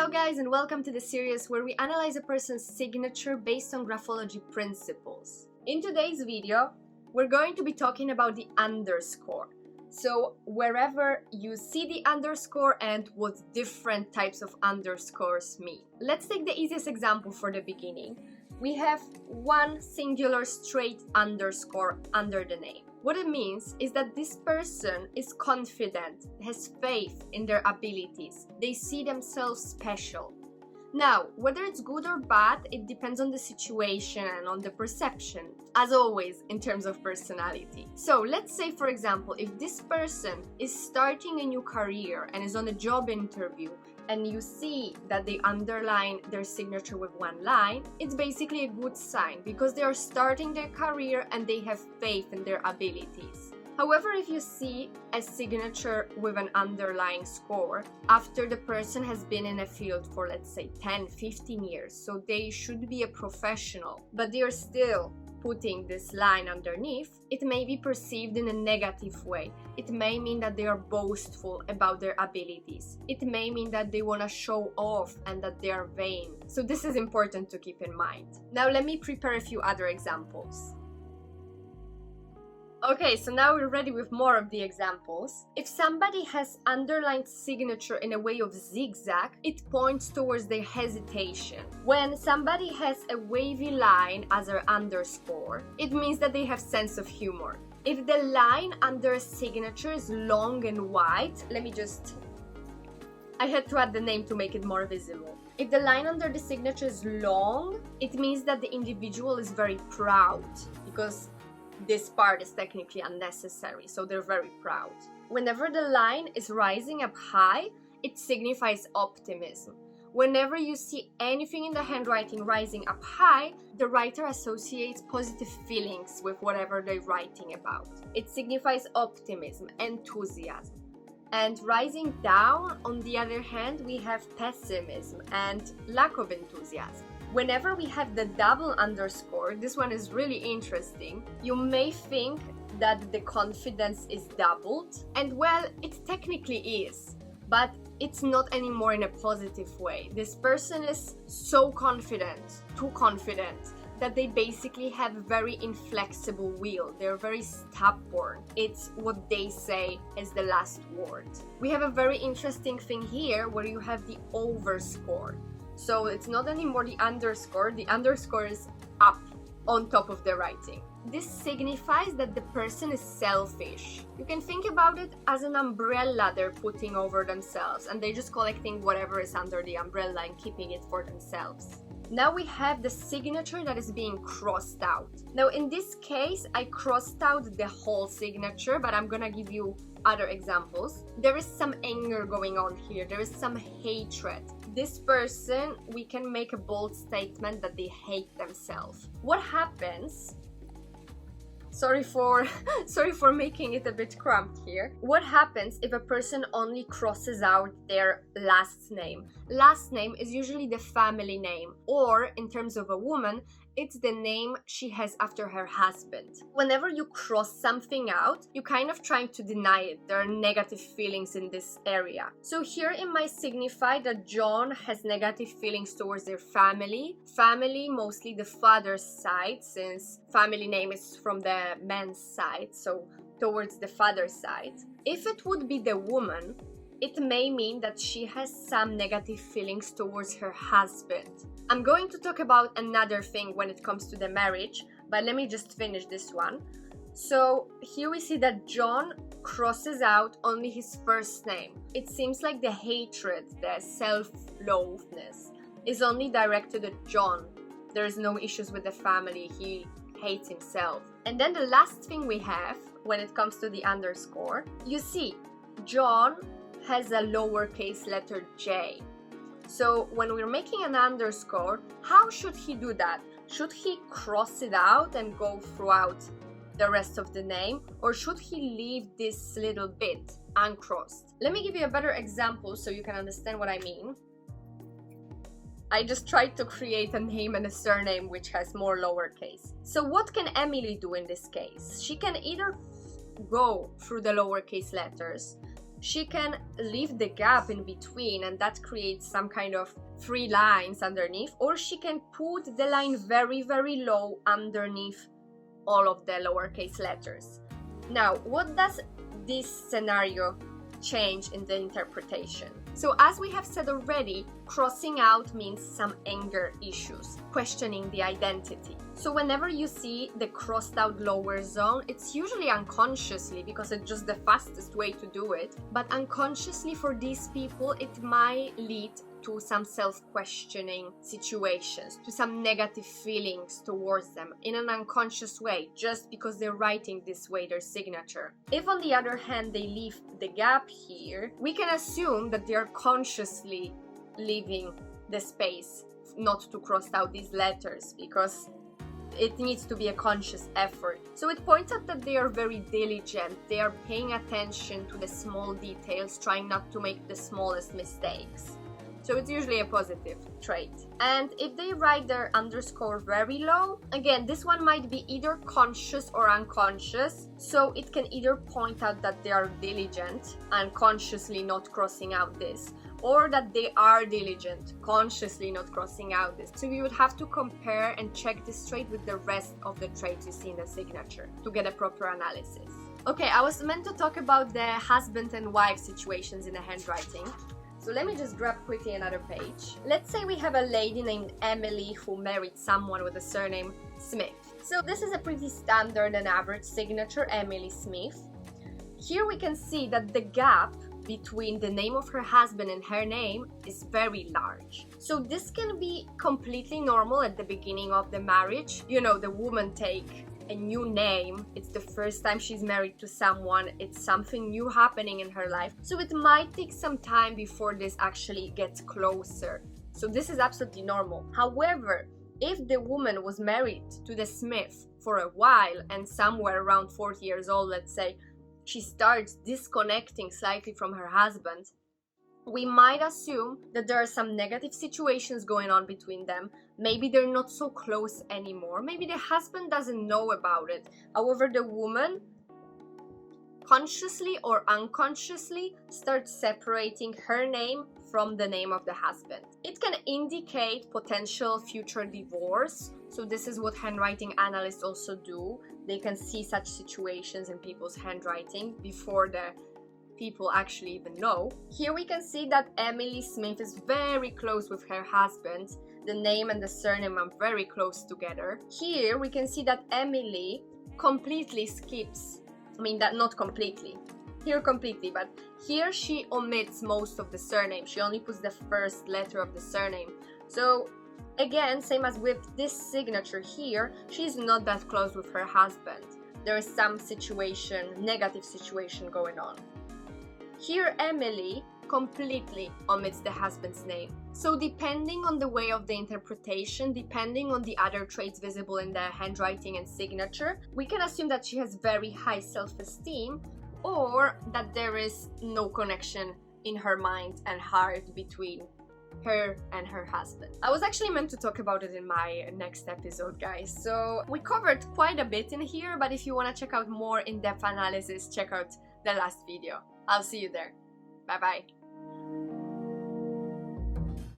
Hello guys, and welcome to the series where we analyze a person's signature based on graphology principles. In today's video, we're going to be talking about the underscore. So wherever you see the underscore and what different types of underscores mean. Let's take the easiest example for the beginning. We have one singular straight underscore under the name. What it means is that this person is confident, has faith in their abilities. They see themselves special. Now, whether it's good or bad, it depends on the situation and on the perception, as always in terms of personality. So let's say, for example, if this person is starting a new career and is on a job interview, and you see that they underline their signature with one line, it's basically a good sign because they are starting their career and they have faith in their abilities. However, if you see a signature with an underlying score after the person has been in a field for, let's say, 10-15 years, so they should be a professional, but they are still putting this line underneath, it may be perceived in a negative way. It may mean that they are boastful about their abilities. It may mean that they want to show off and that they are vain. So this is important to keep in mind. Now let me prepare a few other examples. Okay, so now we're ready with more of the examples. If somebody has underlined signature in a way of zigzag, it points towards their hesitation. When somebody has a wavy line as their underscore, it means that they have sense of humor. If the line under a signature is long and wide, I had to add the name to make it more visible. If the line under the signature is long, it means that the individual is very proud, because this part is technically unnecessary, so they're very proud. Whenever the line is rising up high, it signifies optimism. Whenever you see anything in the handwriting rising up high, the writer associates positive feelings with whatever they're writing about. It signifies optimism, enthusiasm. And rising down, on the other hand, we have pessimism and lack of enthusiasm. Whenever we have the double underscore, this one is really interesting. You may think that the confidence is doubled, and well, it technically is, but it's not anymore in a positive way. This person is so confident, too confident, that they basically have a very inflexible will. They're very stubborn. It's what they say is the last word. We have a very interesting thing here where you have the overscore. So it's not anymore the underscore is up on top of the writing. This signifies that the person is selfish. You can think about it as an umbrella they're putting over themselves, and they're just collecting whatever is under the umbrella and keeping it for themselves. Now we have the signature that is being crossed out. Now in this case, I crossed out the whole signature, but I'm gonna give you other examples. There is some anger going on here. There is some hatred. This person, we can make a bold statement that they hate themselves. What happens? Sorry for making it a bit cramped here. What happens if a person only crosses out their last name? Last name is usually the family name, or in terms of a woman, it's the name she has after her husband. Whenever you cross something out, you kind of trying to deny it. There are negative feelings in this area. So here it might signify that John has negative feelings towards their family. Family, mostly the father's side, since family name is from the man's side, so towards the father's side. If it would be the woman, it may mean that she has some negative feelings towards her husband. I'm going to talk about another thing when it comes to the marriage, but let me just finish this one. So here we see that John crosses out only his first name. It seems like the hatred, the self-loathness is only directed at John. There's no issues with the family. He hates himself. And then the last thing we have when it comes to the underscore, you see John has a lowercase letter j. So when we're making an underscore, how should he do that? Should he cross it out and go throughout the rest of the name, or should he leave this little bit uncrossed? Let me give you a better example so you can understand what I mean. I just tried to create a name and a surname which has more lowercase. So what can Emily do in this case? She can either go through the lowercase letters she can leave the gap in between, and that creates some kind of free lines underneath, or she can put the line very, very low underneath all of the lowercase letters. Now, what does this scenario change in the interpretation? So as we have said already, crossing out means some anger issues, questioning the identity. So whenever you see the crossed out lower zone, it's usually unconsciously, because it's just the fastest way to do it. But unconsciously for these people, it might lead to some self-questioning situations, to some negative feelings towards them in an unconscious way, just because they're writing this way their signature. If on the other hand they leave the gap here, we can assume that they are consciously leaving the space not to cross out these letters, because it needs to be a conscious effort. So it points out that they are very diligent, they are paying attention to the small details, trying not to make the smallest mistakes. So it's usually a positive trait. And if they write their underscore very low, again, this one might be either conscious or unconscious. So it can either point out that they are diligent and consciously not crossing out this, or that they are diligent, consciously not crossing out this. So you would have to compare and check this trait with the rest of the traits you see in the signature to get a proper analysis. Okay, I was meant to talk about the husband and wife situations in the handwriting. So let me just grab quickly another page. Let's say we have a lady named Emily who married someone with the surname Smith. So this is a pretty standard and average signature, Emily Smith. Here we can see that the gap between the name of her husband and her name is very large. So this can be completely normal at the beginning of the marriage. You know, the woman take a new name, it's the first time she's married to someone, it's something new happening in her life. So it might take some time before this actually gets closer. So this is absolutely normal. However, if the woman was married to the Smith for a while and somewhere around 40 years old, let's say, she starts disconnecting slightly from her husband, we might assume that there are some negative situations going on between them. Maybe they're not so close anymore. Maybe the husband doesn't know about it. However, the woman consciously or unconsciously starts separating her name from the name of the husband. It can indicate potential future divorce. So this is what handwriting analysts also do. They can see such situations in people's handwriting before the people actually even know. Here we can see that Emily Smith is very close with her husband. The name and the surname are very close together. Here we can see that Emily completely skips, not completely, here completely, but here she omits most of the surname. She only puts the first letter of the surname. So again, same as with this signature here, she's not that close with her husband. There is some situation, negative situation going on. Here Emily completely omits the husband's name. So depending on the way of the interpretation, depending on the other traits visible in the handwriting and signature, we can assume that she has very high self-esteem, or that there is no connection in her mind and heart between her and her husband. I was actually meant to talk about it in my next episode, guys. So we covered quite a bit in here, but if you want to check out more in-depth analysis, check out the last video. I'll see you there. Bye bye.